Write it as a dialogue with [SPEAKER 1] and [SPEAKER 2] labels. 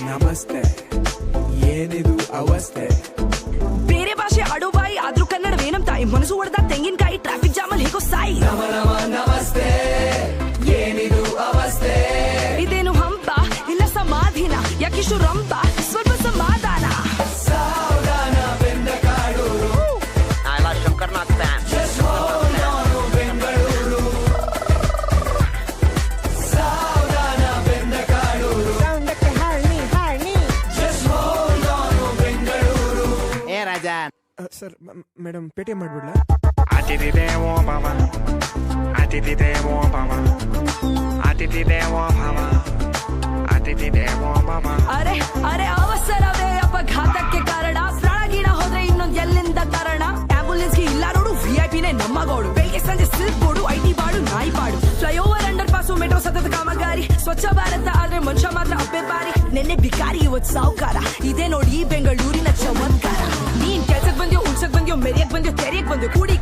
[SPEAKER 1] ನಮಸ್ತೆ ಏನಿದು ಅವಸ್ಥೆ
[SPEAKER 2] ಬೇರೆ ಭಾಷೆ ಆಡೋ ಬಾಯಿ ಆದ್ರೂ ಕನ್ನಡವೇನಂತ ಮನಸ್ಸು ಹೊಡೆದ ತೆಂಗಿನಕಾಯಿ ಟ್ರಾಫಿಕ್ ಜಾಮ್ ಅಲ್ಲಿ ಹೇಗೋ ಸಾಯಿ
[SPEAKER 1] ನಮಸ್ತೆ ಏನಿದು ಅವಸ್ಥೆ
[SPEAKER 2] ಇದೇನು ಹಂಪ ಇಲ್ಲ ಸಮಾಧಿನ ಯಾಕಿಷ್ಟು ರಂಪ ಸ್ವಲ್ಪ ಸಮಾಧಾನ
[SPEAKER 1] ಸಾವಧಾನ ಬೆಂದ ಕಾಡೂರು
[SPEAKER 3] ಶಂಕರ್ನಾಥ್ ಫ್ಯಾನ್
[SPEAKER 1] ಬೆಂಗಳೂರು ಸಾವಧಾನ ಬೆಂದ ಕಾಡೂರು ಬೆಂಗಳೂರು
[SPEAKER 3] ಏ ರಾಜ
[SPEAKER 4] ಸರ್ ಮೇಡಮ್ ಪೇಟಿಎಂ ಮಾಡ್ಬಿಡ್ಲಾ?
[SPEAKER 5] ಅತಿಥಿ ದೇವೋ ಭವ ಅತಿಥಿ ದೇವೋ ಭವ ಅತಿಥಿ ದೇವೋ ಭವ ಅತಿಥಿ ದೇವೋ ಭವ.
[SPEAKER 2] ಅರೆ ಅರೆ ಅವಸರವೇ ಅಪಘಾತಕ್ಕೆ ಕಾರಣ ಪ್ರಾಣಗೀಣ ಹೋದ್ರೆ ಇನ್ನೊಂದ್ ಎಲ್ಲಿಂದ ಕಾರಣ ಆಂಬುಲೆನ್ಸ್ ಗೆ ಇಲ್ಲ ನೋಡು ವಿಐಪಿನೇ ನಮ್ಮ ಗೋಡು ಬೆಳಿಗ್ಗೆ ಸಂಜೆ ಸಿಲ್ಕ್ ಬೋರ್ಡು ಐಟಿ ಬಾಡು ನಾಯಿ ಬಾಡು ಫ್ಲೈಓವರ್ ಅಂಡರ್ ಪಾಸು ಮೆಟ್ರೋ ಸತತ ಕಾಮಗಾರಿ ಸ್ವಚ್ಛ ಭಾರತ ಆದ್ರೆ ಮನುಷ್ಯ ಮಾತ್ರ ಅಪ್ಪೆ ಬಾರಿ ನೆನ್ನೆ ಬಿಕಾರಿ ಇವತ್ ಸಾವುಕಾರ ಇದೇ ನೋಡಿ ಬೆಂಗಳೂರಿನ ಚಮತ್ಕಾರ ನೀನ್ ಕೆಲ್ಸಕ್ ಬಂದ್ಯೋ ಉಳ್ಸಕ್ ಬಂದ್ಯೋ ಮೆರಿಯಕ್ ಬಂದ್ಯೋ ತೆರಿಯಕ್ ಬಂದ್ಯೋ ಕೂಡಿ